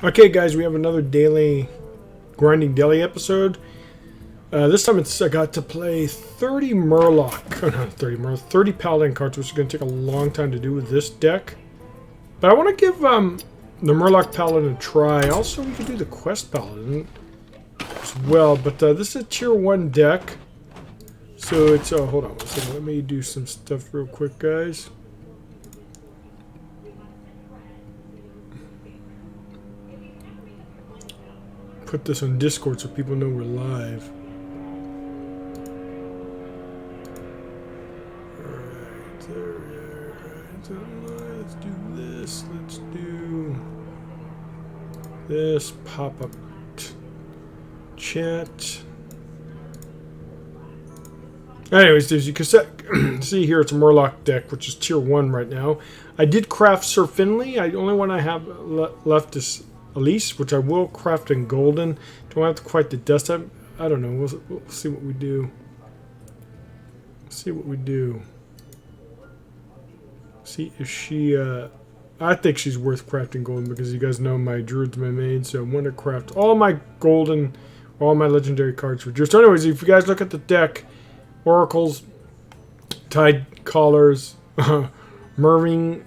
Okay, guys, we have another daily grinding daily episode. This time I got to play 30 Murloc, not 30 Murloc, 30 Paladin cards, which is going to take a long time to do with this deck. But I want to give the Murloc Paladin a try. Also, we can do the Quest Paladin as well. But this is a tier 1 deck. So it's, hold on one second, let me do some stuff real quick, guys. Put this on Discord so people know we're live. Alright, there we are. Alright, let's do this. Let's do this. Pop up chat. Anyways, as you can see here, it's a Murloc deck, which is tier 1 right now. I did craft Sir Finley. The only one I have left is Elise, which I will craft in golden. Don't have to quite the dust. I don't know. We'll see what we do. See what we do. See if she... I think she's worth crafting golden because you guys know my druid's my main, so I want to craft all my golden, all my legendary cards for druid. So anyways, if you guys look at the deck, oracles, tide collars, Murray.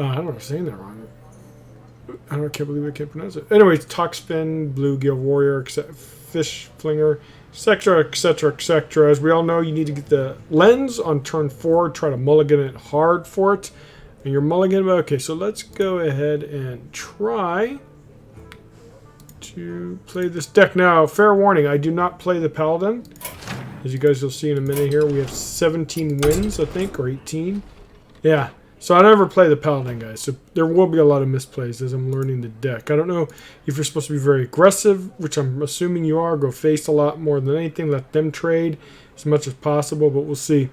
I don't know if I'm saying that wrong. I can't believe I can't pronounce it. Anyways, Toxfin, Bluegill Warrior, Fish Flinger, etc., etc., etc. As we all know, you need to get the lens on turn 4. Try to mulligan it hard for it. And you're mulligan. Okay, so let's go ahead and try to play this deck. Now, fair warning, I do not play the Paladin. As you guys will see in a minute here, we have 17 wins, I think, or 18. Yeah. So I never play the Paladin, guys, so there will be a lot of misplays as I'm learning the deck. I don't know if you're supposed to be very aggressive, which I'm assuming you are. Go face a lot more than anything. Let them trade as much as possible, but we'll see.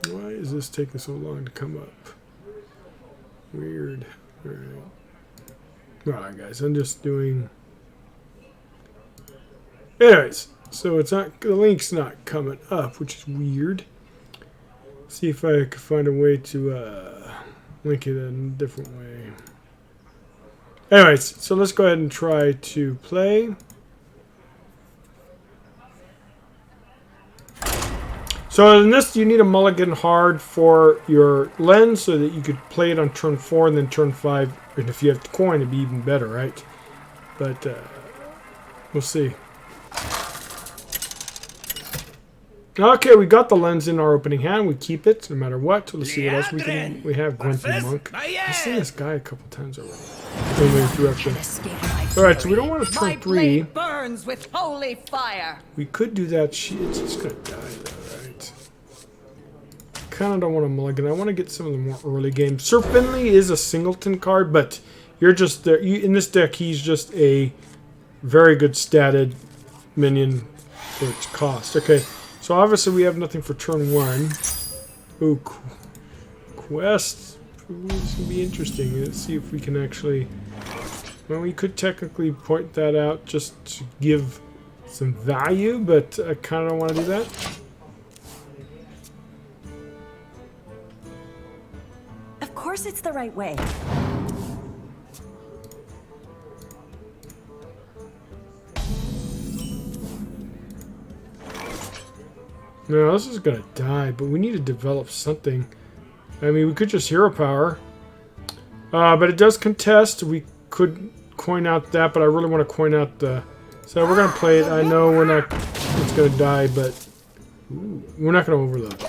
Why is this taking so long to come up? Weird. Alright, guys, I'm just doing... Anyways, so it's not, the link's not coming up, which is weird. See if I could find a way to link it in a different way. Anyways, so let's go ahead and try to play. So in this, you need a mulligan hard for your lens so that you could play it on turn 4 and then turn 5. And if you have the coin, it'd be even better, right? But we'll see. Okay, we got the lens in our opening hand. We keep it no matter what. Let's see what else we have. Grumpy Monk. I've seen this guy a couple times already. Alright, so we don't want to turn 3. Burns with holy fire. We could do that. It's just going to die though, right? Kind of don't want to mulligan. I want to get some of the more early games. Sir Finley is a singleton card, but you're just there. In this deck, he's just a very good statted minion for its cost. Okay. So obviously we have nothing for turn 1. Ooh, quest. Ooh, this is going to be interesting. Let's see if we can actually... Well, we could technically point that out just to give some value, but I kind of don't want to do that. Of course it's the right way. No, this is going to die, but we need to develop something. I mean, we could just hero power. But it does contest. We could coin out that, but I really want to coin out the... So we're going to play it. I know we're not... It's going to die, but... Ooh, we're not going to overload.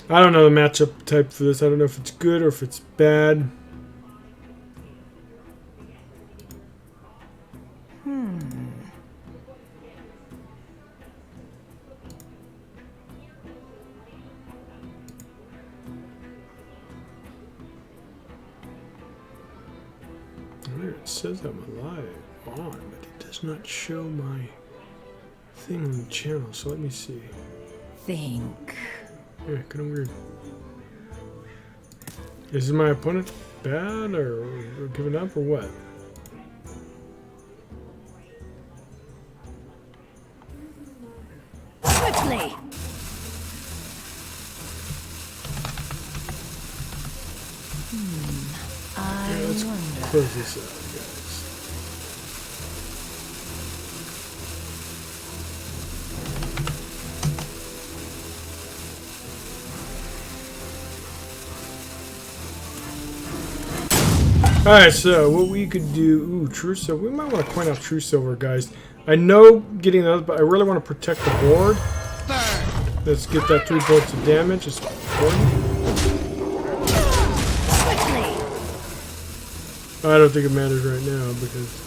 I don't know the matchup type for this. I don't know if it's good or if it's bad. It says I'm alive on, but it does not show my thing on the channel. So let me see. Think. Yeah, kind of weird. Is my opponent bad or giving up or what? Quickly. Yeah, let's close this out, guys. Alright, so what we could do... Ooh, True Silver. We might want to coin out True Silver, guys. I know getting those, but I really want to protect the board. Let's get that 3 points of damage. It's important. I don't think it matters right now because...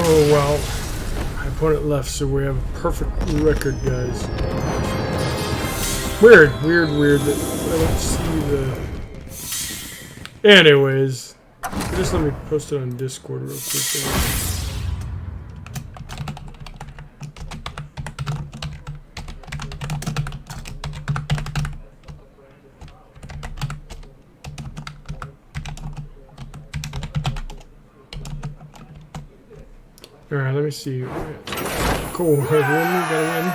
Oh, well. My opponent left, so we have a perfect record, guys. Weird that I don't see the... Anyways. Just let me post it on Discord real quick. Alright, let me see. Cool, we gotta win.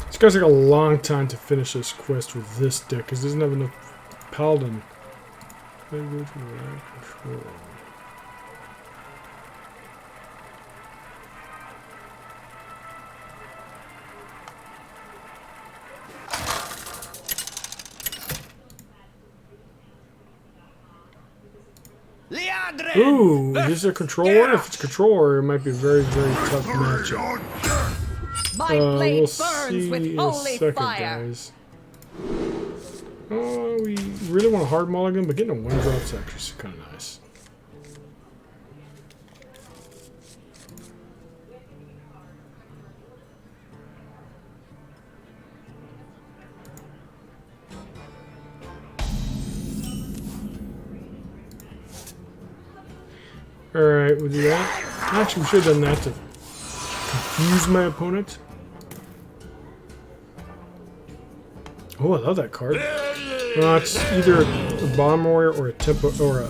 It's gonna take a long time to finish this quest with this deck because it doesn't have enough Paladin. Language without control. Ooh, is this a controller? If it's a controller, it might be a very, very tough matchup. My blade We'll burns see with in a holy second, fire. guys. We really want a hard mulligan, but getting a 1-drop's actually kind of nice. Alright, we'll do that. Actually, we should have done that to confuse my opponent. Oh, I love that card. It's either a bomb warrior or a tempo, or a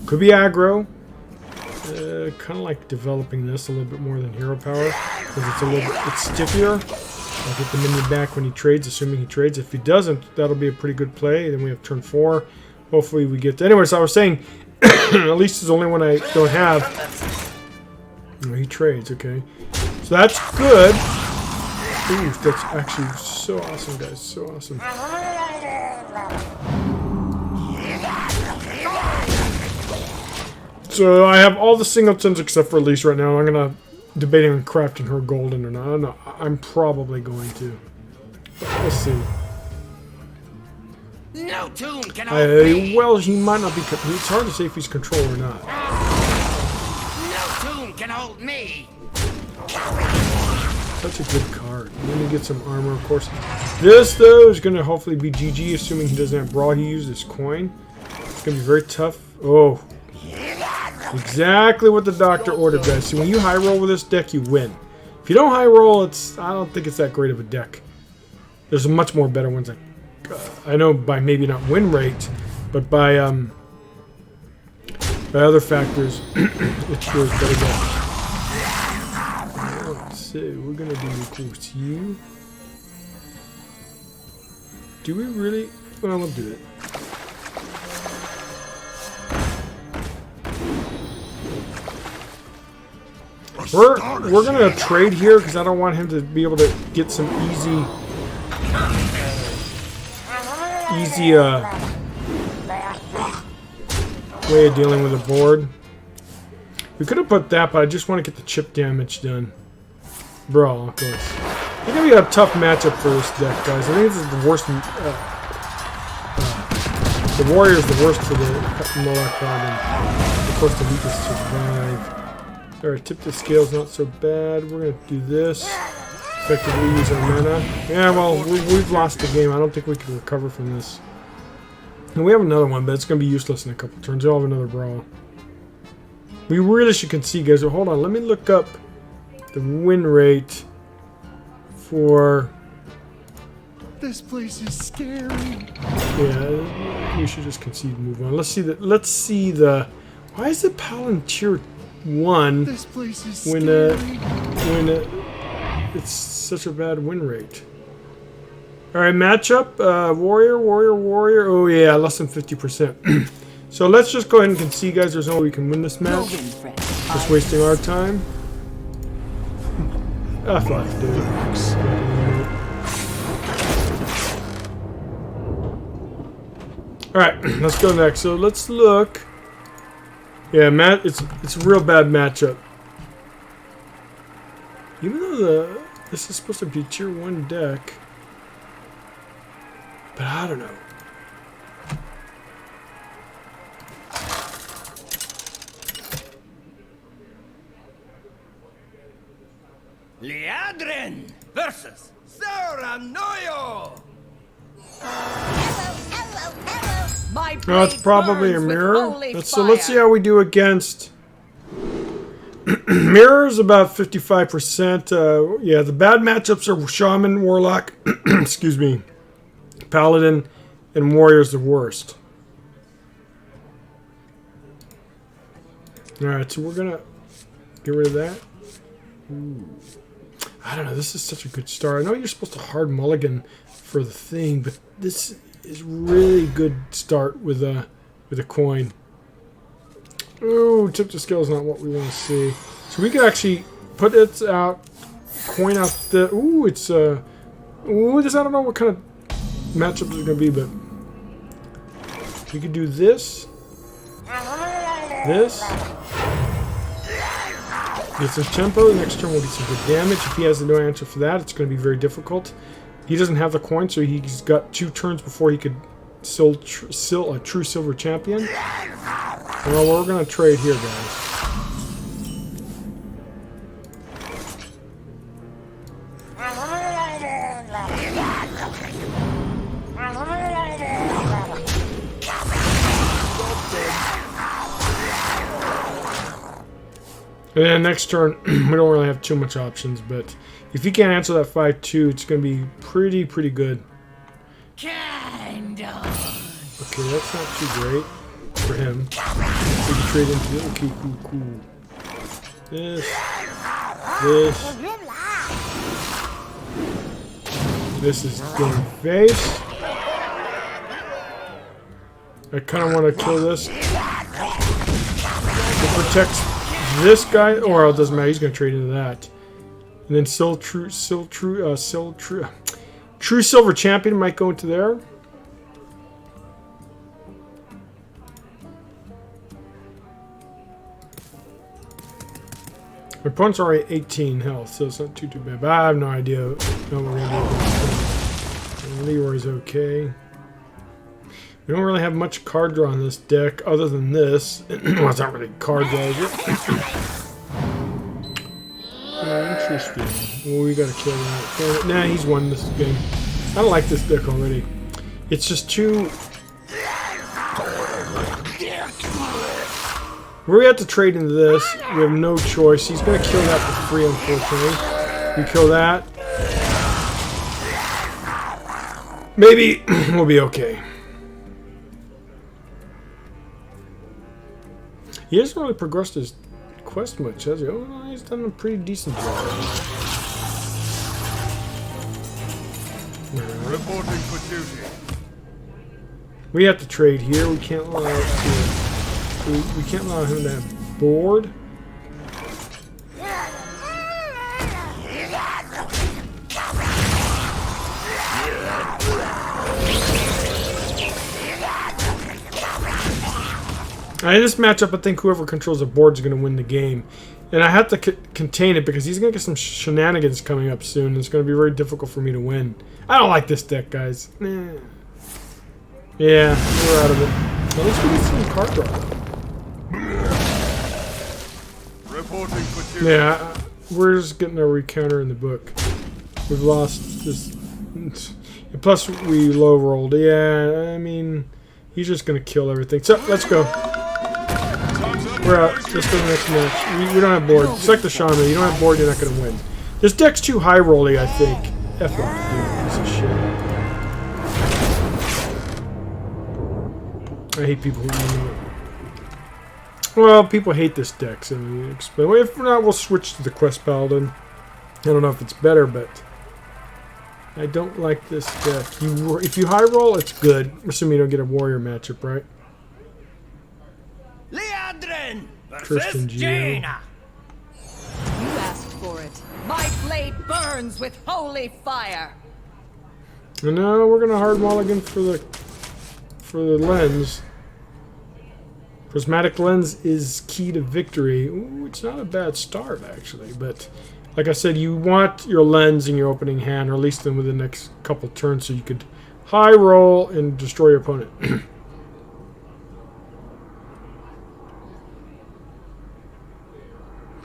could be aggro. Kind of like developing this a little bit more than hero power because it's a little bit stickier. I'll get the minion back when he trades, assuming he trades. If he doesn't, that'll be a pretty good play. Then we have turn 4. Hopefully, we get. Anyways, I was saying, at least it's the only one I don't have. Oh, he trades, okay. So that's good. Ooh, that's actually so awesome, guys. So awesome. So I have all the singletons except for Elise right now. I'm gonna debating on crafting her golden or not. I don't know. I'm probably going to. But we'll see. No tune can hold me. Well, he might not be. It's hard to say if he's control or not. No tune can hold me. Such a good card. And then he gets some armor, of course. This, though, is going to hopefully be GG, assuming he doesn't have Brawl. He used his coin. It's going to be very tough. Oh. Exactly what the doctor ordered, guys. See, when you high roll with this deck, you win. If you don't high roll, I don't think it's that great of a deck. There's much more better ones. I know by maybe not win rate, but by other factors, it sure is better than. So we're gonna do, of course, you. Do we really? Well, we'll do it. We're gonna trade here because I don't want him to be able to get some easy way of dealing with the board. We could have put that, but I just want to get the chip damage done. Bro, of course. It's gonna be a tough matchup for this deck, guys. I think this is the worst. The warrior is the worst for the Murloc Paladin. Of course, the weakest survive. Alright, tip the scale's not so bad. We're gonna do this. Effectively use our mana. Yeah, well, we've lost the game. I don't think we can recover from this. And we have another one, but it's gonna be useless in a couple turns. We'll have another brawl. We really should concede, guys. Hold on, let me look up the win rate for... This place is scary. Yeah, we should just concede and move on. Let's see the... Why is it Paladin tier 1 This place is when scary. it's such a bad win rate? Alright, matchup. Warrior. Oh yeah, less than 50%. So let's just go ahead and concede, guys. There's no way we can win this match. Just wasting our time. Ah, fuck, dude. Alright, let's go next. So let's look. Yeah, Matt, it's a real bad matchup. Even though this is supposed to be tier 1 deck. But I don't know. Liadrin versus Soranoyo. My No, it's blade probably a burns with mirror. holy So let's see fire. how we do against mirrors. About 55%. Yeah, the bad matchups are Shaman, Warlock, excuse me, Paladin, and Warrior's the worst. Alright, so we're gonna get rid of that. Ooh. I don't know, this is such a good start. I know you're supposed to hard mulligan for the thing, but this is really good start with a coin. Ooh, tip to scale is not what we want to see. So we can actually put it out, coin out the... Ooh, it's... Ooh, this, I don't know what kind of matchup is going to be, but... We could do this. This. Get some tempo. The next turn we'll get some good damage. If he has no answer for that, it's going to be very difficult. He doesn't have the coin, so he's got 2 turns before he could still a true silver champion. Well, we're going to trade here, guys. And then next turn, we don't really have too much options, but if he can't answer that 5-2, it's going to be pretty good. Kind of. Okay, that's not too great for him. We can trade into it. Okay, cool. This is going face. I kind of want to kill this. It protects this guy, or it doesn't matter. He's going to trade into that. And then true silver champion might go into there. My opponent's already 18 health, so it's not too bad. But I have no idea what we're going to do. Leroy's okay. We don't really have much card draw on this deck, other than this. Well, it's not really card draw, is it? Interesting. Well, we gotta kill that. Nah, he's won this game. I don't like this deck already. It's just too... We have to trade into this. We have no choice. He's gonna kill that for free, unfortunately. We kill that. Maybe we'll be okay. He hasn't really progressed his quest much, has he? Oh, no, he's done a pretty decent job. Reporting for duty. We have to trade here. We can't allow we can't allow him to have board. In this matchup, I think whoever controls the board is going to win the game. And I have to contain it because he's going to get some shenanigans coming up soon. It's going to be very difficult for me to win. I don't like this deck, guys. Nah. Yeah, we're out of it. At least we get some card draw. Reporting for Yeah, we're just getting a recounter in the book. We've lost this. Plus, we low rolled. Yeah, I mean, he's just gonna kill everything. So let's go. We're out. Let's go to the next match. We don't have board. It's like the Shaman. You don't have board, you're not gonna win. This deck's too high rolly, I think. F off, dude. Piece of shit. I hate people who know it. Well, people hate this deck, so we explain. Well, if not, we'll switch to the Quest Paladin. I don't know if it's better, but I don't like this deck. If you high roll, it's good. Assuming you don't get a warrior matchup, right? Leandrin Tristan versus Jaina. You asked for it. My blade burns with holy fire. And now we're gonna hard mulligan for the lens. Prismatic lens is key to victory. Ooh, it's not a bad start actually, but like I said, you want your lens in your opening hand, or at least then within the next couple turns, so you could high roll and destroy your opponent.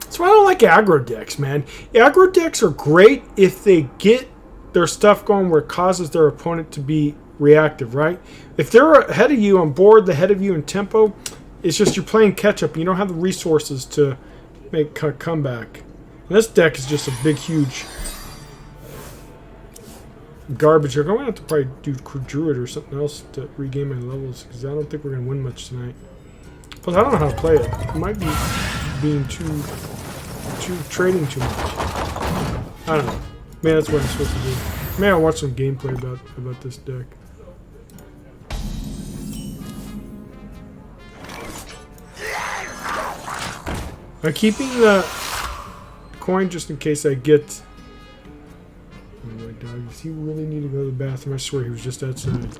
That's why I don't like aggro decks, man. Aggro decks are great if they get their stuff going where it causes their opponent to be reactive, right? If they're ahead of you on board, ahead of you in tempo, it's just you're playing catch up. You don't have the resources to make a comeback. And this deck is just a big, huge garbage. I'm going to have to probably do Druid or something else to regain my levels, because I don't think we're going to win much tonight. Plus, I don't know how to play it. It might be being too trading too much. I don't know. Man, that's what I'm supposed to do. Maybe I'll watch some gameplay about this deck. I'm keeping the coin just in case I get. Oh my dog, does he really need to go to the bathroom? I swear he was just outside.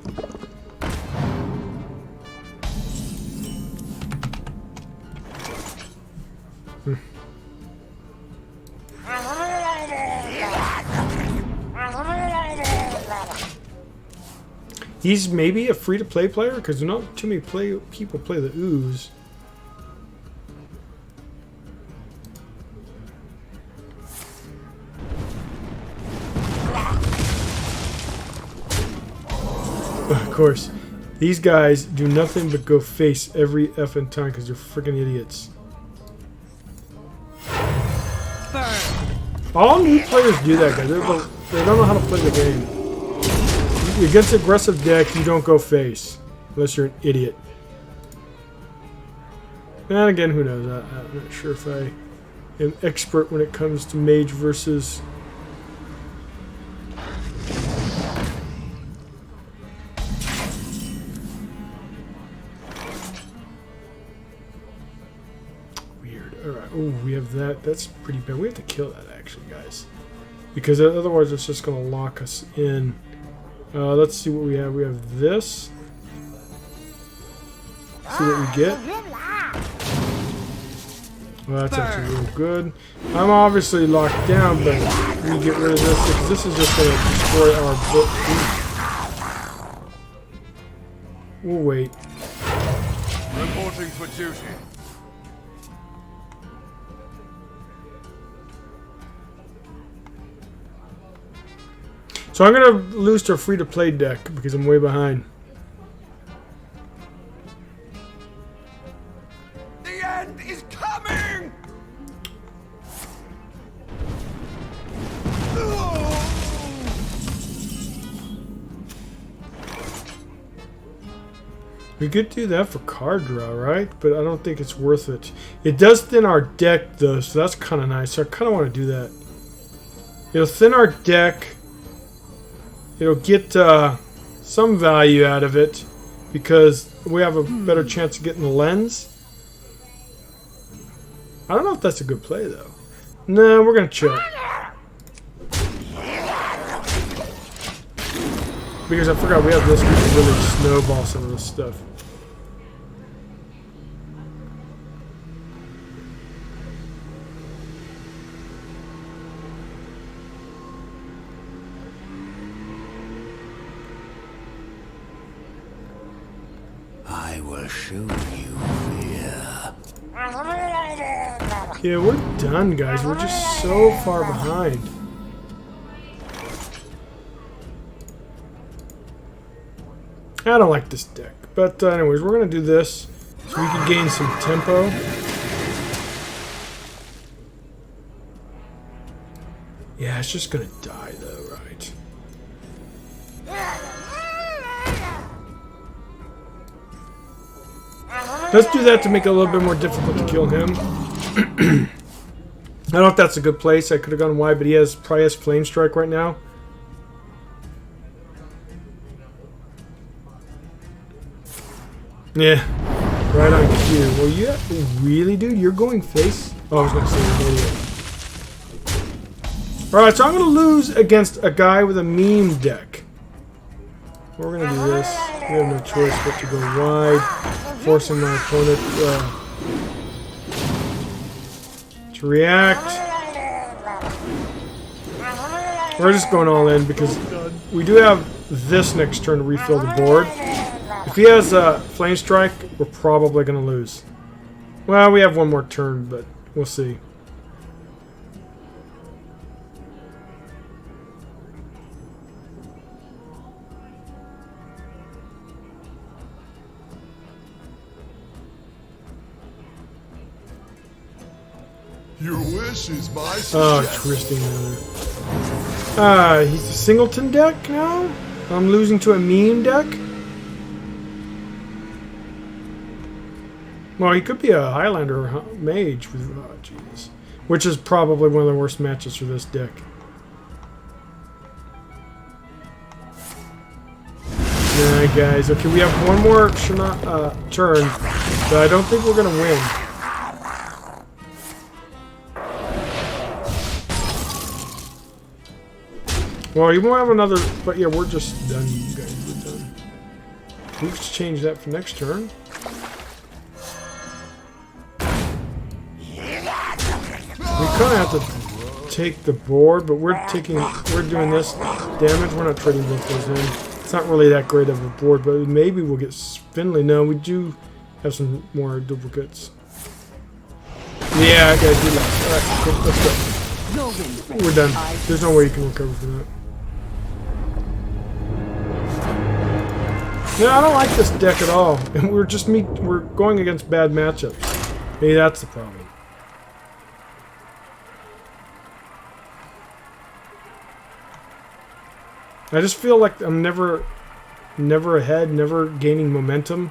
He's maybe a free-to-play player, because not too many people play the Ooze. Of course, these guys do nothing but go face every effing time because they're freaking idiots. Burn. All new players do that, guys. They don't know how to play the game. Against aggressive deck, you don't go face. Unless you're an idiot. And again, who knows? I'm not sure if I am expert when it comes to mage versus... Weird. Alright. Oh, we have that. That's pretty bad. We have to kill that, actually, guys. Because otherwise it's just going to lock us in. Let's see what we have. We have this. See what we get. Well, that's actually real good. I'm obviously locked down, but we get rid of this because this is just going to destroy our book. We'll wait. Reporting for duty. So I'm going to lose to a free-to-play deck because I'm way behind. The end is coming! We could do that for card draw, right? But I don't think it's worth it. It does thin our deck, though, so that's kind of nice. So I kind of want to do that. It'll thin our deck. It'll get some value out of it because we have a better chance of getting the lens. I don't know if that's a good play, though. No, we're going to chill. Because I forgot we have this. We can really snowball some of this stuff. I will show you fear. Yeah, we're done, guys. We're just so far behind. I don't like this deck. But anyways, we're going to do this so we can gain some tempo. Yeah, it's just going to die though, right? Let's do that to make it a little bit more difficult to kill him. I don't know if that's a good place. I could have gone wide, but he probably has Flame Strike right now. Yeah, right on cue. Well, yeah, really, dude? You're going face? Oh, I was going to say you're an idiot. Alright, so I'm going to lose against a guy with a meme deck. We're going to do this. We have no choice but to go wide, forcing my opponent to react. We're just going all in because we do have this next turn to refill the board. If he has a Flame Strike, we're probably going to lose. Well, we have one more turn, but we'll see. Your wish is my Oh, suggestion. twisting another. He's a singleton deck now? I'm losing to a meme deck? Well, he could be a Highlander or Mage with, oh jeez. Which is probably one of the worst matches for this deck. Alright guys, okay, we have one more turn, but I don't think we're going to win. Well, you won't have another, but yeah, we're just done, you guys. We're done. We can change that for next turn. We kind of have to take the board, but we're doing this damage. We're not trading both those in. It's not really that great of a board, but maybe we'll get Finley. No, we do have some more duplicates. Yeah, I gotta do that. Alright, cool, let's go. We're done. There's no way you can recover from that. No, I don't like this deck at all. And we're going against bad matchups. Maybe that's the problem. I just feel like I'm never ahead, never gaining momentum.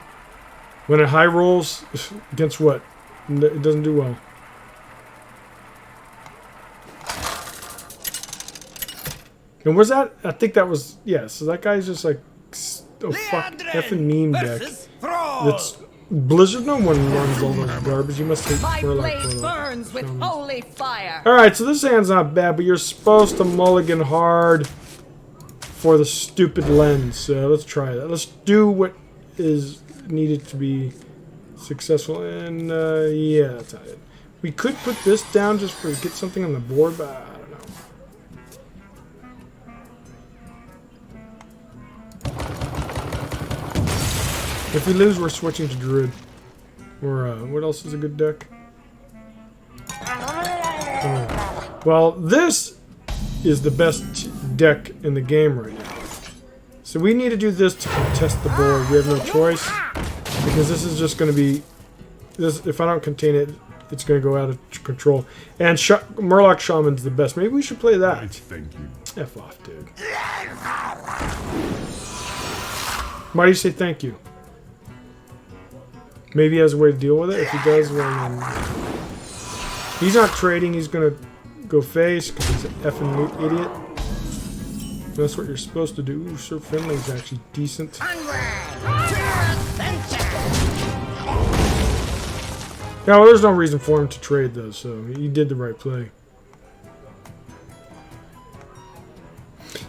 When it high rolls, against what? It doesn't do well. And was that? I think that was, yeah, so that guy's just like, oh fuck, effing meme deck. It's Blizzard, no one runs all those garbage. You must hate My Murloc blade burns with holy fire. Alright, so this hand's not bad, but you're supposed to mulligan hard for the stupid lens. So let's try that. Let's do what is needed to be successful. And yeah, that's not it. We could put this down just for get something on the board, but I don't know. If we lose, we're switching to Druid. Or what else is a good deck? Oh. Well, this is the best deck in the game right now. So we need to do this to contest the board. We have no choice because this is just going to be this. If I don't contain it, it's going to go out of control. And Murloc Shaman's the best. Maybe we should play that. Thank you. F off, dude. Why do you say thank you? Maybe he has a way to deal with it. If he does, well, then he's not trading. He's going to go face because he's an effing idiot. That's what you're supposed to do. Ooh, Sir Finley's actually decent. Yeah, well, there's no reason for him to trade though, so he did the right play.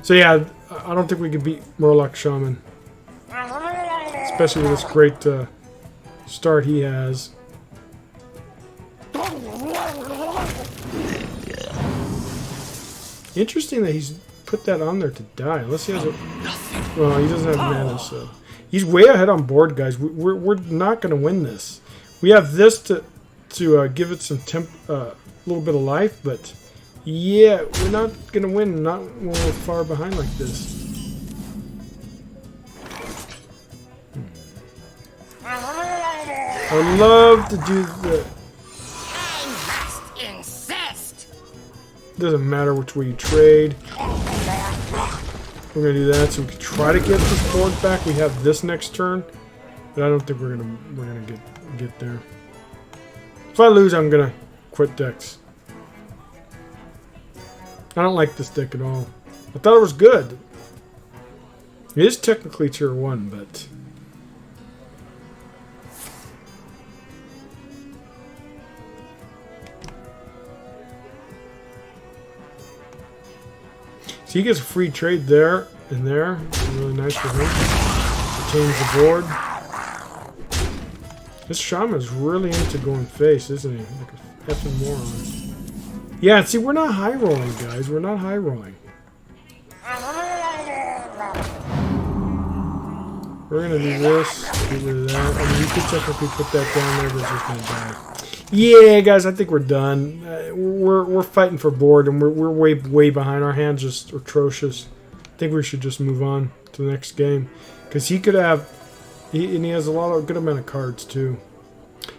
So yeah, I don't think we could beat Murloc Shaman, especially with this great start he has. Interesting that he's put that on there to die. Unless he has a... Well, he doesn't have mana, so... He's way ahead on board, guys. We're not going to win this. We have this to to give it some little bit of life, but yeah, we're not gonna win. Not when we're far behind like this. I love to do the. Doesn't matter which way you trade. We're gonna do that so we can try to get this board back. We have this next turn, but I don't think we're gonna get there. If I lose, I'm gonna quit decks. I don't like this deck at all. I thought it was good. It is technically tier 1, but so he gets a free trade there and there. It's really nice for him. Change the board. This shaman's really into going face, isn't he? Like a effing moron. Yeah, see, we're not high rolling, guys. We're not high rolling. We're gonna do this, get rid of that. I mean, you could technically put that down there, but it's just gonna die. Yeah, guys, I think we're done. We're fighting for board, and we're way behind. Our hand's just atrocious. I think we should just move on to the next game, because he could have, and he has a good amount of cards too.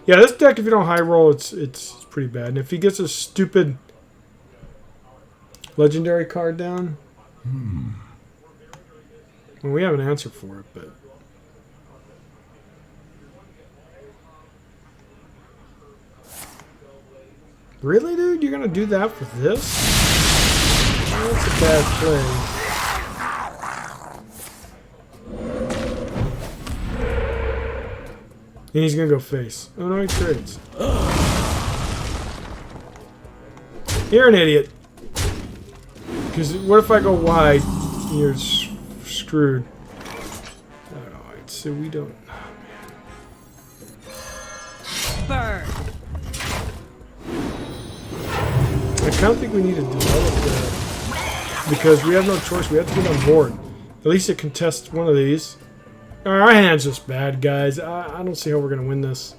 Yeah, this deck, if you don't high roll, it's pretty bad. And if he gets a stupid legendary card down, well, we have an answer for it, but. Really, dude? You're gonna do that for this? Oh, that's a bad play. And he's gonna go face. Oh no, he trades. You're an idiot. Because what if I go wide? You're screwed. Alright, so we don't. Burn. I kind of think we need to develop that because we have no choice. We have to get on board. At least it contests one of these. Our hand's just bad, guys. I don't see how we're going to win this.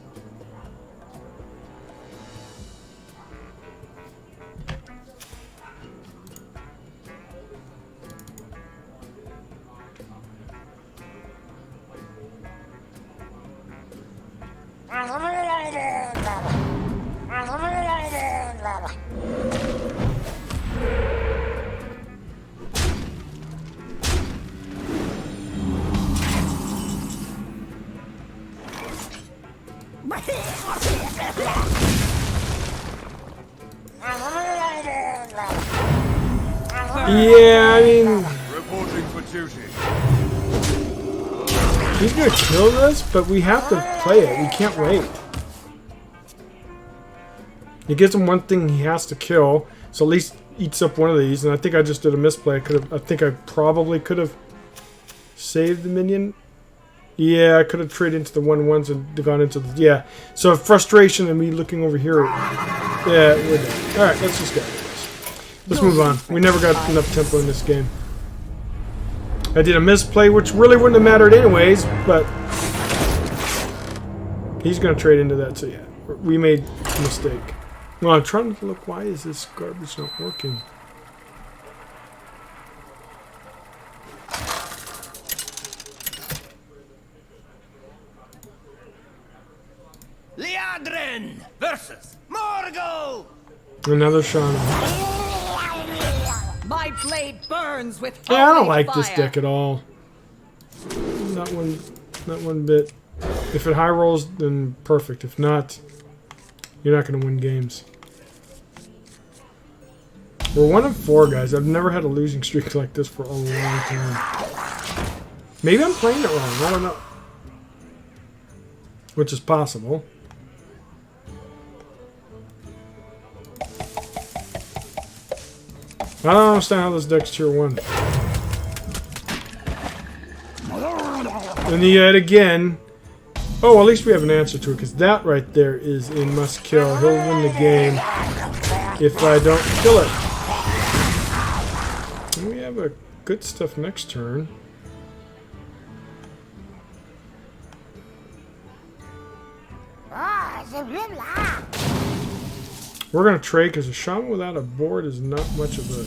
Yeah, I mean, Reporting for duty. he's gonna kill this, but we have to play it. We can't wait. He gives him one thing he has to kill, so at least eats up one of these. And I think I just did a misplay. I think I probably could have saved the minion. Yeah, I could have traded into the 1/1s and gone into the So frustration and me looking over here. Yeah, we're done. All right, let's just go. Let's move on. We never got enough tempo in this game. I did a misplay, which really wouldn't have mattered anyways, but he's going to trade into that, so yeah. We made a mistake. Well, I'm trying to look, why is this garbage not working? Liadrin versus Morgul. Another shaman. My blade burns with Yeah, I don't holy like this fire. deck at all. Not one bit. If it high rolls, then perfect. If not, you're not going to win games. We're 1-4, guys. I've never had a losing streak like this for a long time. Maybe I'm playing it wrong. I don't know. Which is possible. I don't understand how this deck's tier 1. And yet again... Oh, at least we have an answer to it, because that right there is a must-kill. He'll win the game if I don't kill it. And we have a good stuff next turn. We're gonna trade because a shaman without a board is not much of a.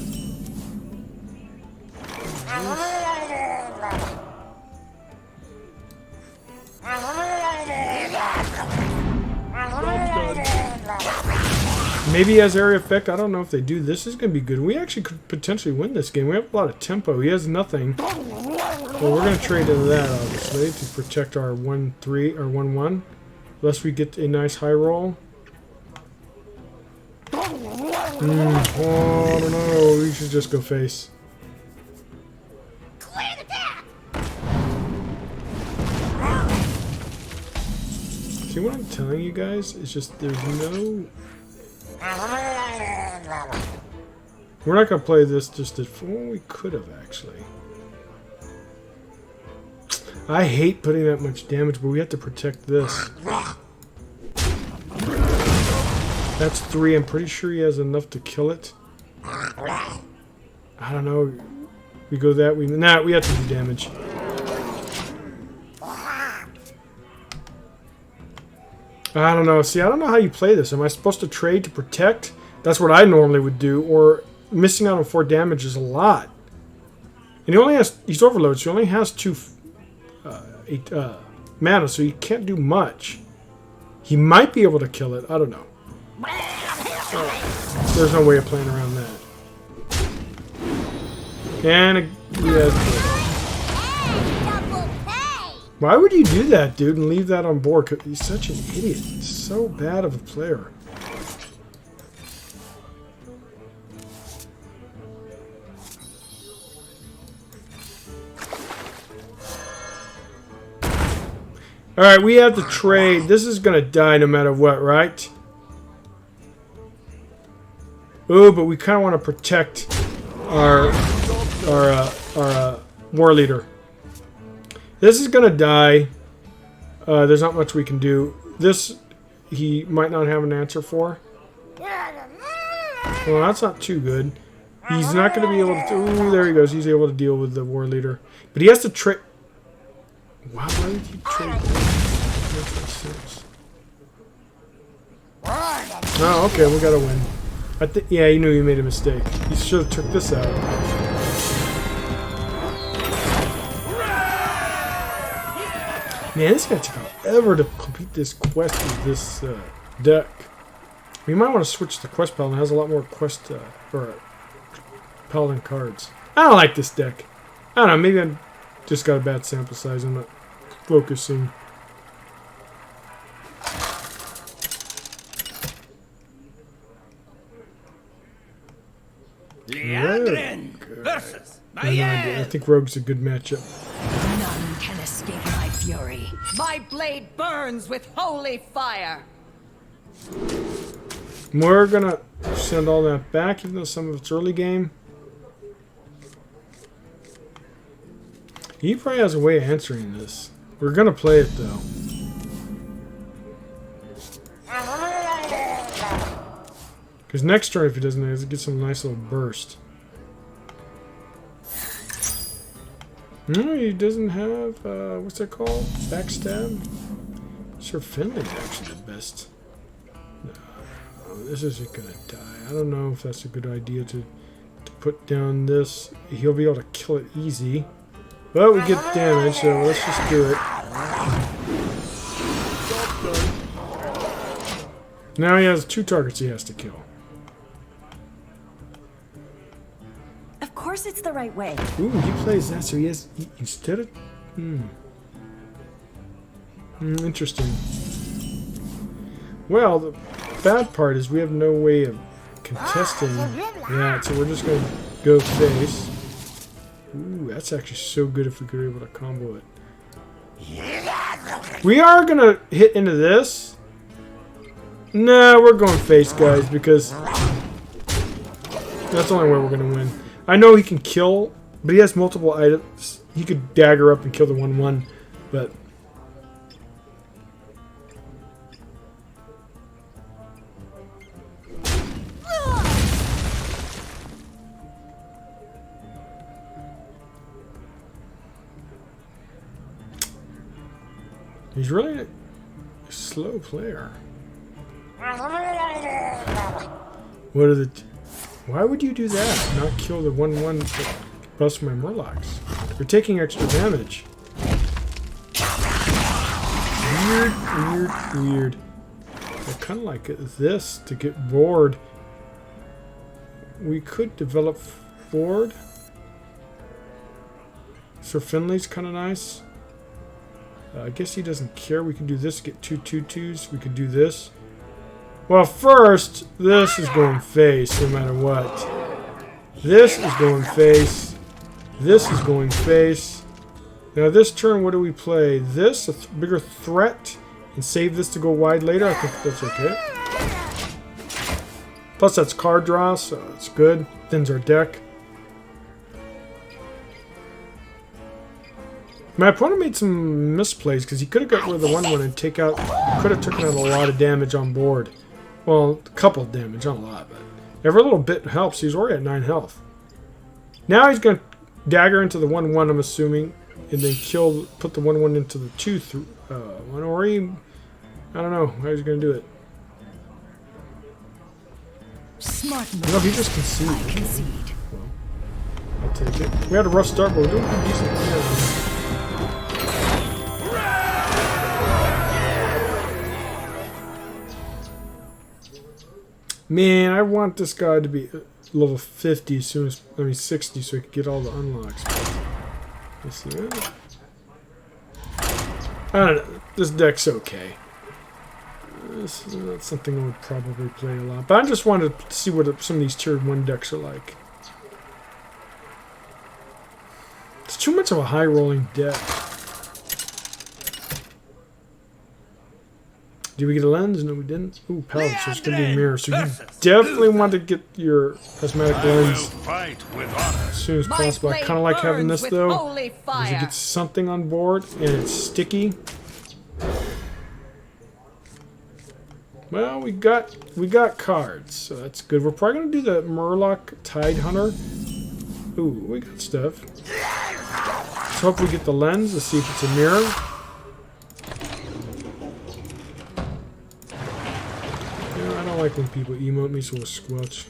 Maybe he has area effect. I don't know if they do. This is going to be good. We actually could potentially win this game. We have a lot of tempo. He has nothing. Well, we're going to trade into that, obviously, to protect our 1-3 or 1-1. Unless we get a nice high roll. Oh, I don't know. We should just go face. See what I'm telling you guys? It's just there's no... We're not going to play this just as... Well, we could have, actually. I hate putting that much damage, but we have to protect this. That's 3. I'm pretty sure he has enough to kill it. I don't know. We go that way. Nah, we have to do damage. I don't know. See, I don't know how you play this. Am I supposed to trade to protect? That's what I normally would do. Or missing out on 4 damage is a lot. And he only has... He's overloaded, so he only has 2 mana, so he can't do much. He might be able to kill it. I don't know. There's no way of playing around that. And he has... Why would you do that, dude, and leave that on board? 'Cause he's such an idiot. He's so bad of a player. Alright, we have to trade. This is going to die no matter what, right? Oh, but we kind of want to protect our war leader. This is going to die. There's not much we can do. This, he might not have an answer for. Well, that's not too good. He's not going to be able to... Ooh, there he goes. He's able to deal with the war leader. But he has to trade... Wow, why would you trade that? Makes no sense. Oh, okay, we got to win. Yeah, he knew he made a mistake. He should have took this out. Man, this guy took forever to complete this quest with this deck. We might want to switch to Quest Paladin. It has a lot more quest or Paladin cards. I don't like this deck. I don't know. Maybe I just got a bad sample size. I'm not focusing. Leandrin versus I think Rogue's a good matchup. None can escape my fury. My blade burns with holy fire. We're gonna send all that back, even though some of it's early game. He probably has a way of answering this. We're gonna play it though. Because next turn, if he doesn't, he get some nice little burst. No, he doesn't have, what's that called? Backstab? Sir Finley's actually the best. No, this isn't gonna die. I don't know if that's a good idea to put down this. He'll be able to kill it easy. But we get damage, so let's just do it. Now he has 2 targets he has to kill. Of course it's the right way. Ooh, he plays that, so he has... instead of... interesting. Well, the bad part is we have no way of contesting that, so we're just going to go face. Ooh, that's actually so good if we could be able to combo it. We are going to hit into this. No, we're going face, guys, because that's the only way we're going to win. I know he can kill, but he has multiple items. He could dagger up and kill the 1-1, but... He's really a slow player. What are the... Why would you do that? Not kill the 1/1 that busts my Murlocs. You're taking extra damage. Weird. I kind of like this to get bored. We could develop Ford. Sir Finley's kind of nice. I guess he doesn't care. We can do this, get 2 2/2s. We could do this. Well, first, this is going face no matter what. This is going face. This is going face. Now this turn, what do we play? This, a bigger threat, and save this to go wide later? I think that's okay. Plus that's card draw, so it's good. Thins our deck. My opponent made some misplays because he could have got rid of the 1/1 and take out, could have taken out a lot of damage on board. Well, a couple of damage, not a lot, but every little bit helps. He's already at 9 health. Now he's going to dagger into the 1/1, I'm assuming, and then put the 1/1 into the 2/1, or he, I don't know how he's going to do it. Smart move. No, he just conceded. I concede. Well, I'll take it. We had a rough start, but we're doing pretty decent. Yeah. Man, I want this guy to be level 50 as soon as, 60, so he could get all the unlocks. Let's see. I don't know. This deck's okay. This is not something I would probably play a lot. But I just wanted to see what some of these tier 1 decks are like. It's too much of a high rolling deck. Did we get a lens? No, we didn't. Ooh, Pally, so it's going to be a mirror. So you definitely want to get your prismatic lens as soon as possible. I kind of like having this, though, because you get something on board, and it's sticky. Well, we got cards, so that's good. We're probably going to do the Murloc Tide Hunter. Ooh, we got stuff. Let's hope we get the lens. Let's see if it's a mirror. I don't like when people emote me, so we'll squelch.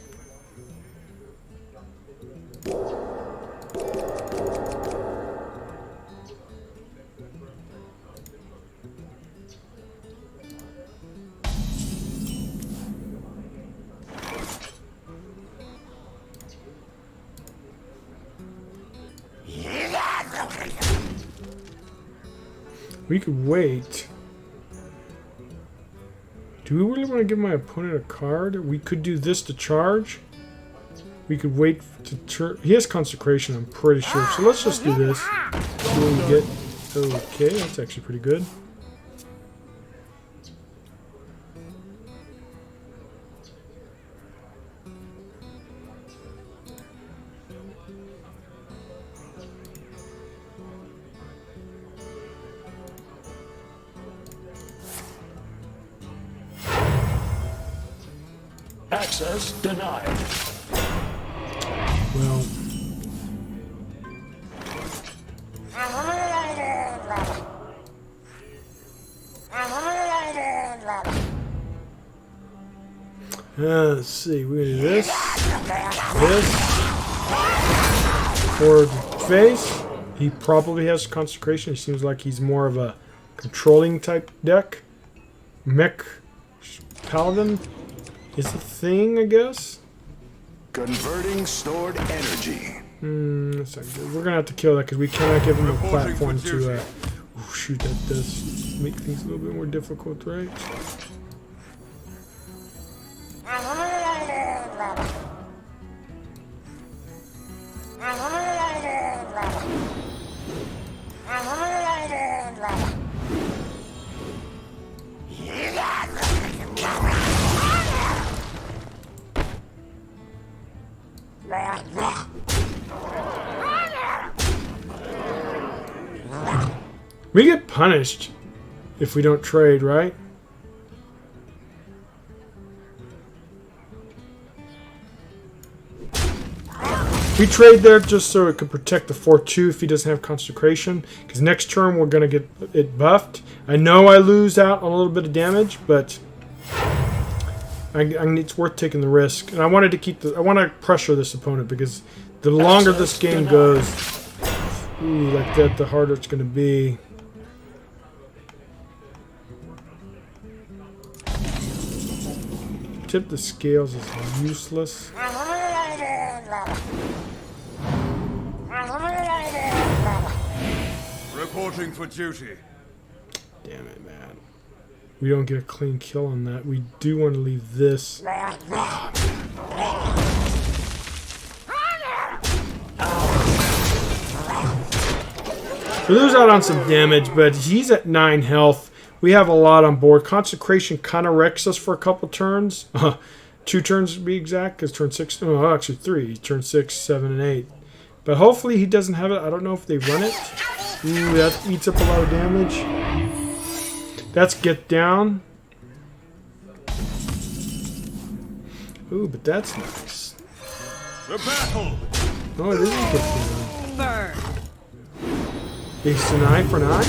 We could wait. Do we really want to give my opponent a card? We could do this to charge. We could wait to turn. He has Consecration, I'm pretty sure. So let's just do this. See what we get. Okay, that's actually pretty good. Access denied. Well. Let's see. We're gonna do this. Forward face. He probably has Consecration. He seems like he's more of a controlling type deck. Mech Paladin is a thing, I guess. Converting stored energy. That's not good. We're gonna have to kill that because we cannot give him a platform to. Oh shoot, that does make things a little bit more difficult, right? We get punished if we don't trade, right? We trade there just so it could protect the 4/2 if he doesn't have Consecration. Because next turn we're going to get it buffed. I know I lose out on a little bit of damage, but It's worth taking the risk, and I wanted to keep the. I want to pressure this opponent because the longer this game goes, like that, the harder it's going to be. Tip the scales is useless. Reporting for duty. Damn it, man. We don't get a clean kill on that. We do want to leave this. We lose out on some damage, but he's at 9 health. We have a lot on board. Consecration kind of wrecks us for a couple turns. 2 turns to be exact, because turn 6... Oh, actually 3. Turn 6, 7, and 8. But hopefully he doesn't have it. I don't know if they run it. Ooh, that eats up a lot of damage. That's get down. Ooh, but that's nice. The battle. Oh, it isn't get down. Burn. It's an eye for an eye?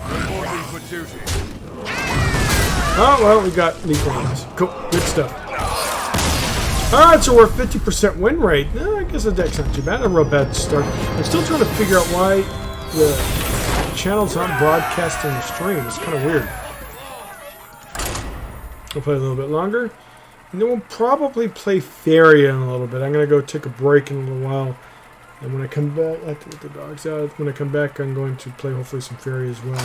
Reporting for duty. Oh, well, we got lethal ones. Cool. Good stuff. Alright, so we're 50% win rate. I guess the deck's not too bad. A real bad start. I'm still trying to figure out why the channel's not broadcasting the stream. It's kind of weird. We'll play a little bit longer. And then we'll probably play Fairy in a little bit. I'm going to go take a break in a little while. And when I come back, I have to get the dogs out. When I come back, I'm going to play hopefully some Fairy as well.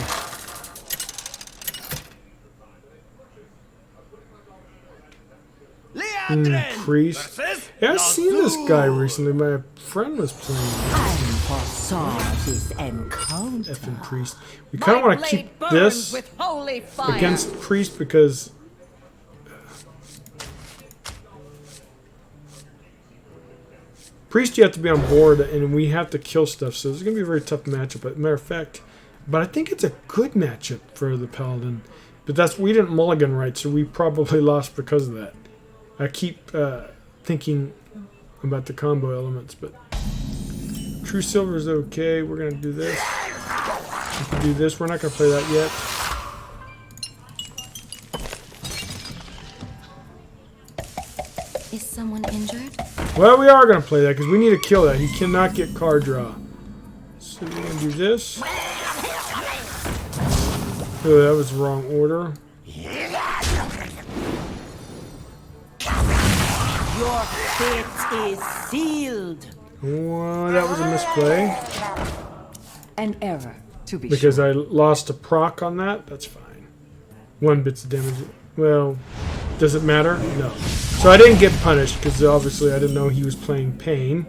Priest. Yeah, I've seen this guy recently. My friend was playing effing Priest. We kind of want to keep this against Priest because Priest you have to be on board and we have to kill stuff, so it's going to be a very tough matchup. As a matter of fact, but I think it's a good matchup for the Paladin. But we didn't mulligan right, so we probably lost because of that. I keep thinking about the combo elements, but True Silver is okay. We're going to do this. We can do this. We're not going to play that yet. Is someone injured? Well, we are going to play that because we need to kill that. He cannot get card draw. So we're going to do this. Oh, that was the wrong order. Your fate is sealed. Well, that was a misplay. An error, to be Because sure. I lost a proc on that. That's fine. 1 bits of damage. Well, does it matter? No. So I didn't get punished because obviously I didn't know he was playing Pain.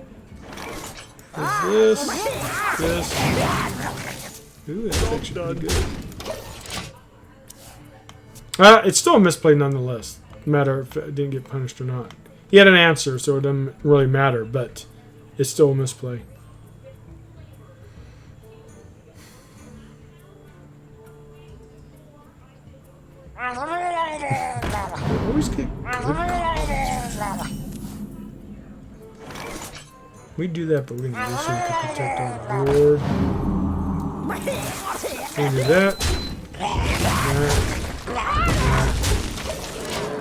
There's this. Ooh, that's actually pretty good. It's still a misplay nonetheless. No matter if I didn't get punished or not. He had an answer, so it doesn't really matter, but it's still a misplay. Always get good. We do that, but we're going to do this so we can protect our board. We do that.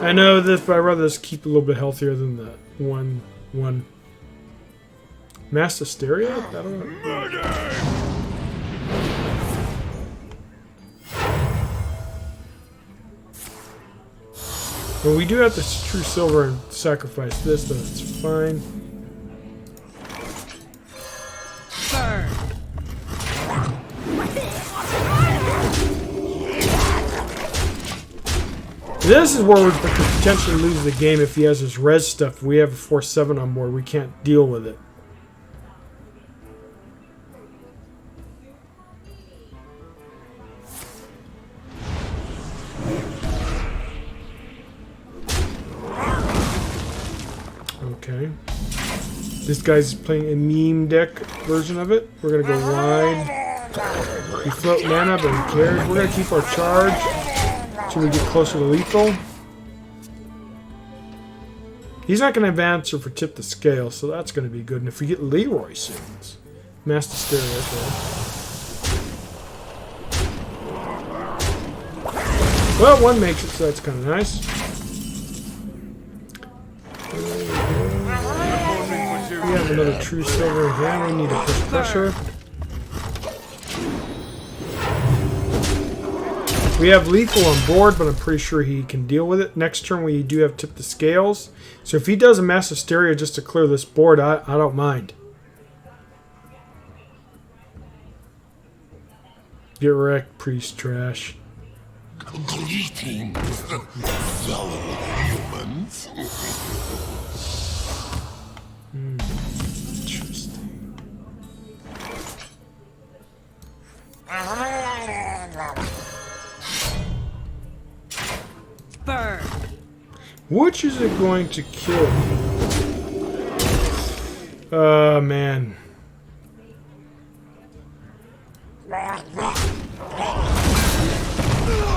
I know this, but I'd rather just keep a little bit healthier than the one. Mass Hysteria? I don't know. Well, we do have to True Silver and sacrifice this, though it's fine. Burn. This is where we could potentially lose the game if he has his res stuff. We have a 4-7 on board. We can't deal with it. Okay. This guy's playing a meme deck version of it. We're going to go wide. We float mana, but who cares? We're going to keep our charge until we get closer to lethal. He's not going to advance or for tip the scale, so that's going to be good. And if we get Leroy soon, Master Stereo, okay. Well, one makes it, so that's kind of nice. We have another true silver in hand. We need to push pressure. We have lethal on board, but I'm pretty sure he can deal with it. Next turn we do have tip the scales. So if he does a massive stereo just to clear this board, I don't mind. Get wrecked, priest trash. Greetings, fellow humans. Interesting. Burn. Which is it going to kill? Oh, man.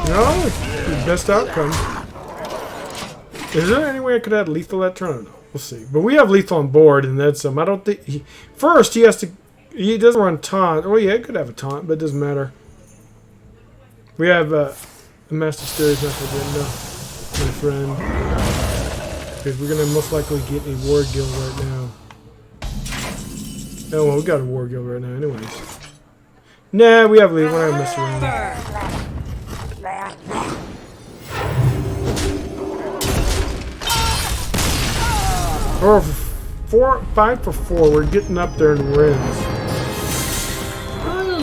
No, the best outcome. Is there any way I could add lethal that turn? I don't know. We'll see. But we have lethal on board, and that's I don't think he. First, he has to. He doesn't run taunt. Oh yeah, he could have a taunt, but it doesn't matter. We have the Master Stereo not going to get enough, my friend. Because we're gonna most likely get a War Guild right now. Oh well, we got a War Guild right now, anyways. Nah, we have lethal. We're not gonna mess around. Or 5 for 4, we're getting up there in wins.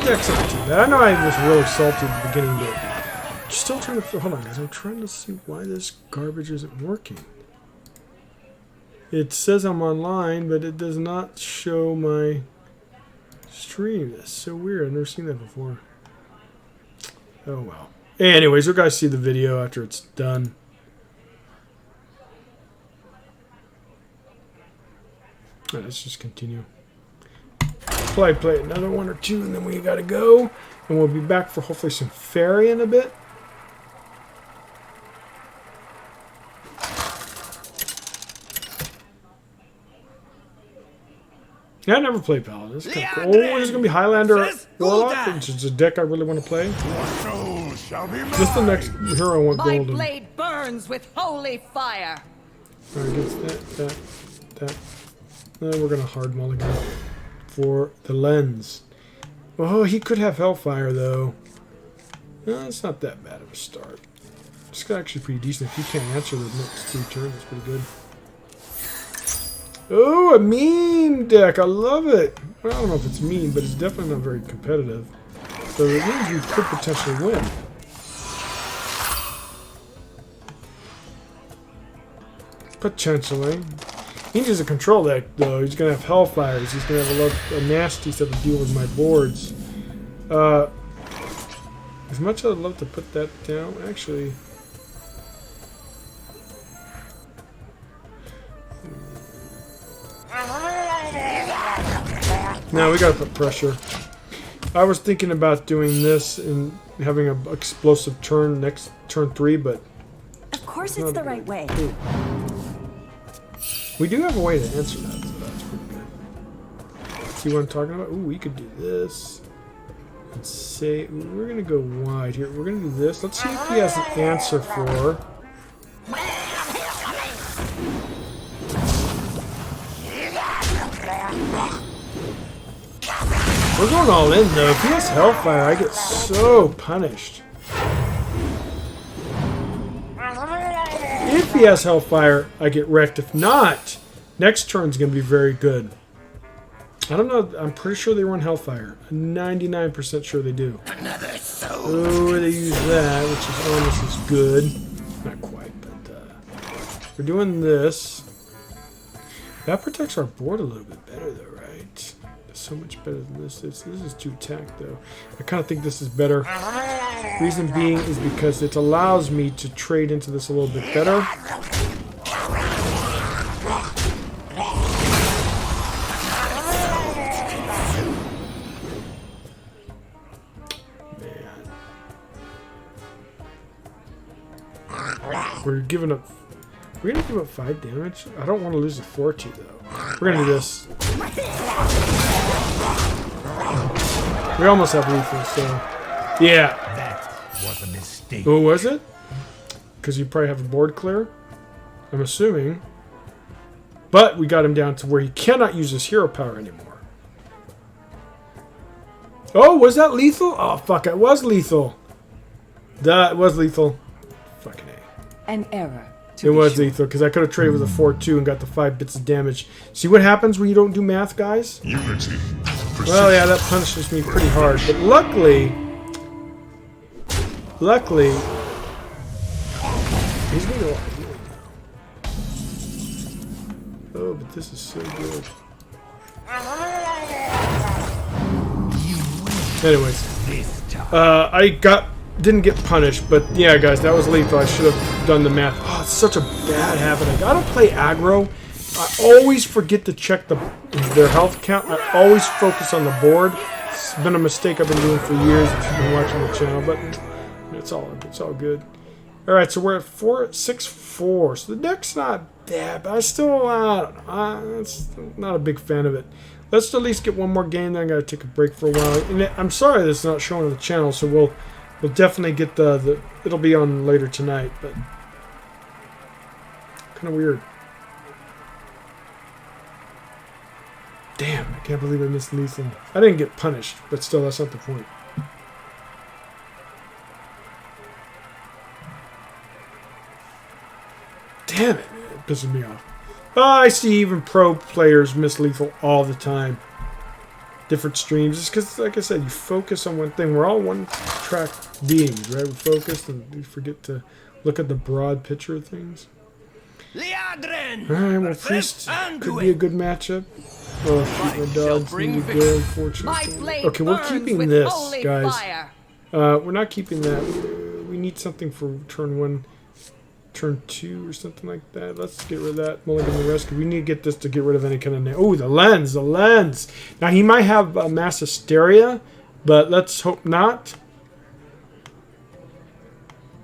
That's not too bad. I know I was really salty at the beginning, but still trying to. Hold on, guys. I'm trying to see why this garbage isn't working. It says I'm online, but it does not show my stream. That's so weird. I've never seen that before. Oh well. Anyways, you guys see the video after it's done. Alright, let's just continue. Play another one or two, and then we gotta go. And we'll be back for hopefully some fairy in a bit. Yeah, I never played Paladin. It's kind of cool. Oh, there's gonna be Highlander Warlock, which is a deck I really want to play. Just the next hero I want My golden. blade burns with holy fire. Alright, gets that. Then we're gonna hard mulligan for the lens. Oh, he could have Hellfire though. No, it's not that bad of a start. It's actually pretty decent. If you can't answer the next 3 turns, it's pretty good. Oh, a meme deck. I love it. Well, I don't know if it's mean, but it's definitely not very competitive. So it means we could potentially win. Potentially. He needs a control deck, though. He's going to have Hellfires. He's going to have a nasty stuff to deal with my boards. As much as I'd love to put that down, actually... Now we got to put pressure. I was thinking about doing this and having an explosive turn next turn 3, but... Of course it's the right way. We do have a way to answer that, so that's pretty good. See what I'm talking about? Ooh, we could do this. And say, we're going to go wide here. We're going to do this. Let's see if he has an answer for... We're going all in, though. If he has Hellfire, I get so punished. If he has Hellfire, I get wrecked. If not, next turn's going to be very good. I don't know. I'm pretty sure they run Hellfire. I'm 99% sure they do. Oh, they use that, which is almost as good. Not quite, but we're doing this. That protects our board a little bit better, though, right? So much better than this. This is 2 attack, though. I kind of think this is better. Reason being is because it allows me to trade into this a little bit better. Man. We're giving up... We're going to give up 5 damage? I don't want to lose the 4-2, though. We're going to do this. We almost have lethal, so yeah. That was a mistake. Who was it? Because you probably have a board clear, I'm assuming. But we got him down to where he cannot use his hero power anymore. Oh, was that lethal? Oh, fuck, it was lethal. That was lethal. Fucking A. An error. It was lethal, because I could have traded with a 4-2 and got the 5 bits of damage. See what happens when you don't do math, guys? Unity. Well, yeah, that punishes me pretty hard. But luckily, he's getting a lot of healing now. Oh, but this is so good. Anyways, I didn't get punished, but yeah, guys, that was lethal. I should have done the math. Oh, it's such a bad habit. I don't play aggro. I always forget to check their health count. I always focus on the board. It's been a mistake I've been doing for years if you've been watching the channel, but it's all good. All right, so we're at 6-4. So the deck's not bad, but I don't know. It's not a big fan of it. Let's at least get one more game. Then I gotta take a break for a while. And I'm sorry this is not showing on the channel, so we'll definitely get the it'll be on later tonight, but kind of weird. Damn, I can't believe I missed lethal. I didn't get punished, but still, that's not the point. Damn it, it pisses me off. Oh, I see even pro players miss lethal all the time. Different streams. It's because, like I said, you focus on one thing. We're all one-track beings, right? We focus and we forget to look at the broad picture of things. Alright, well, Priest could be a good matchup. Oh, shoot, my dogs need to go, unfortunately. Okay, we're keeping this, guys. We're not keeping that. We need something for turn 1, turn 2, or something like that. Let's get rid of that. Mulligan the rest. We need to get this to get rid of any kind of... Oh, the lens! The lens! Now, he might have mass hysteria, but let's hope not.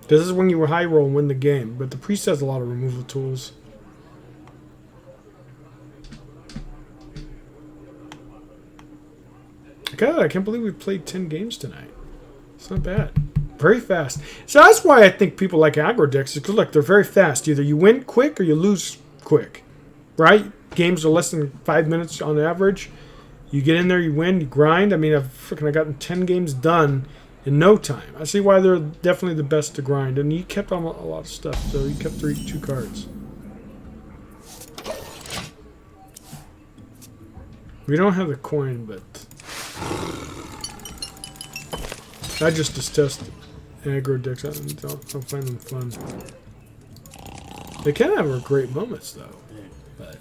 This is when you high roll and win the game. But the Priest has a lot of removal tools. God, I can't believe we played 10 games tonight. It's not bad. Very fast. So that's why I think people like aggro decks. Because look, they're very fast. Either you win quick or you lose quick. Right? Games are less than 5 minutes on average. You get in there, you win, you grind. I mean, I've gotten 10 games done in no time. I see why they're definitely the best to grind. And he kept on a lot of stuff. So he kept 2 cards. We don't have the coin, but I just detest aggro decks. I'll find them fun. They can have great moments, though. But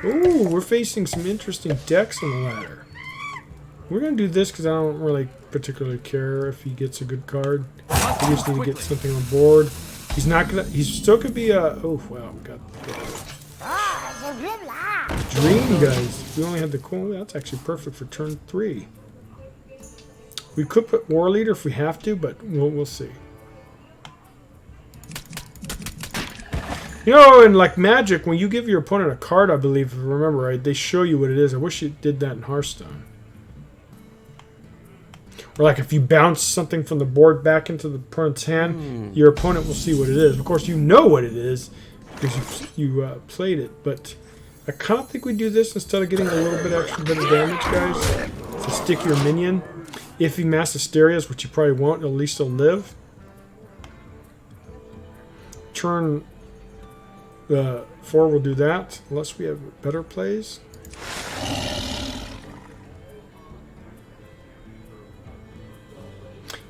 ooh, we're facing some interesting decks on the ladder. We're gonna do this because I don't really particularly care if he gets a good card. We just need to get something on board. He's not gonna. He still could be a. Oh wow, we got Dream, guys. We only had the coin. That's actually perfect for turn 3. We could put War Leader if we have to, but we'll see. You know, in like Magic, when you give your opponent a card, I believe, if I remember right, they show you what it is. I wish it did that in Hearthstone. Or like if you bounce something from the board back into the opponent's hand, your opponent will see what it is. Of course, you know what it is because you played it, but I kind of think we do this instead of getting a little bit extra bit of damage, guys, to stick your minion. If he mass hysterias, which he probably won't, at least he'll live. Turn 4 will do that, unless we have better plays.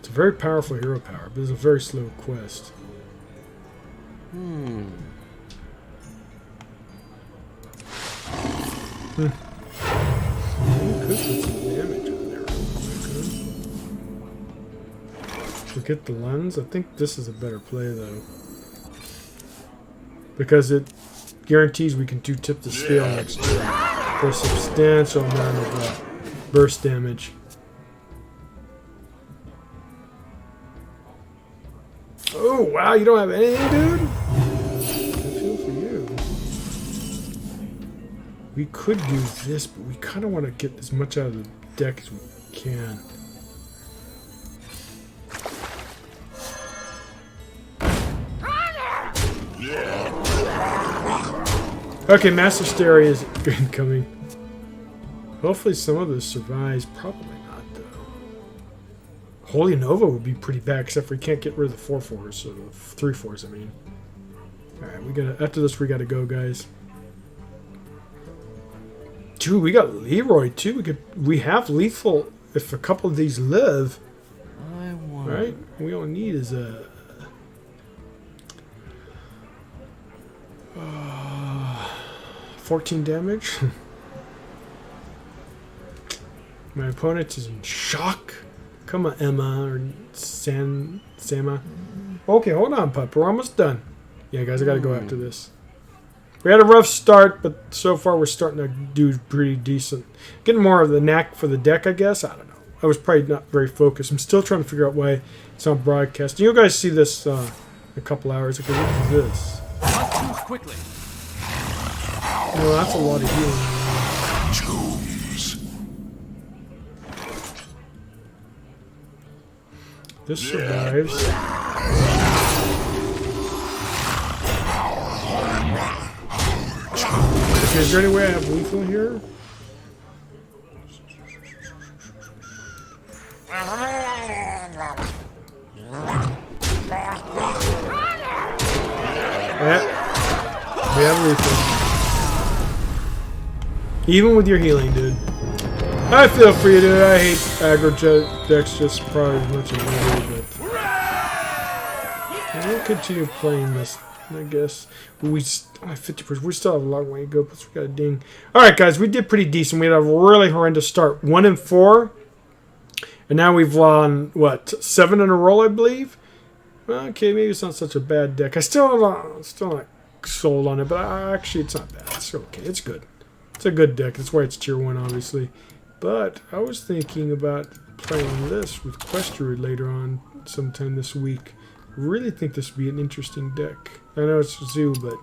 It's a very powerful hero power, but it's a very slow quest. Could put some damage on there real quick, huh? Forget the lens. I think this is a better play, though. Because it guarantees we can 2-tip the scale next turn for a substantial amount of burst damage. Oh, wow, you don't have anything, dude? I feel for you. We could do this, but we kind of want to get as much out of the deck as we can. Okay, Master Stereo is incoming. Hopefully some of this survives. Probably not, though. Holy Nova would be pretty bad, except we can't get rid of the 4/4s, or the 3/4s, I mean. Alright, we gotta, after this we gotta go, guys. Dude, we got Leroy, too. We have lethal if a couple of these live. Right? We all need is a... 14 damage. My opponent is in shock. Come on, Emma or Sama. Okay, hold on, pup. We're almost done. Yeah, guys, I gotta go after this. We had a rough start, but so far we're starting to do pretty decent. Getting more of the knack for the deck, I guess. I don't know. I was probably not very focused. I'm still trying to figure out why it's not broadcasting. You guys see this in a couple hours. Okay, what is this? Quickly. Well, that's a lot of healing. Tombs. This survives. Okay, is there any way I have lethal here? Yeah, we have lethal. Even with your healing, dude. I feel for you, dude. I hate aggro decks just probably as much as you do, but we'll continue playing this, I guess. We 50%. We still have a long way to go, plus we got a ding. All right, guys, we did pretty decent. We had a really horrendous start, 1-4, and now we've won what 7 in a row, I believe. Okay, maybe it's not such a bad deck. I still not sold on it, but actually it's not bad. It's okay. It's good. It's a good deck. That's why it's tier 1, obviously. But I was thinking about playing this with Questor later on sometime this week. I really think this would be an interesting deck. I know it's Zoo, but...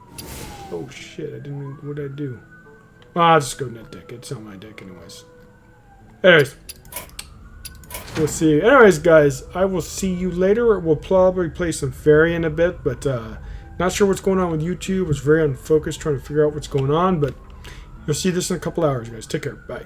Oh, shit. I didn't... What did I do? Well, I'll just go net deck. It's not my deck anyways. Anyways. We'll see. Anyways, guys. I will see you later. We'll probably play some Fairy in a bit, but not sure what's going on with YouTube. I was very unfocused trying to figure out what's going on, but... You'll see this in a couple hours, guys. Take care. Bye.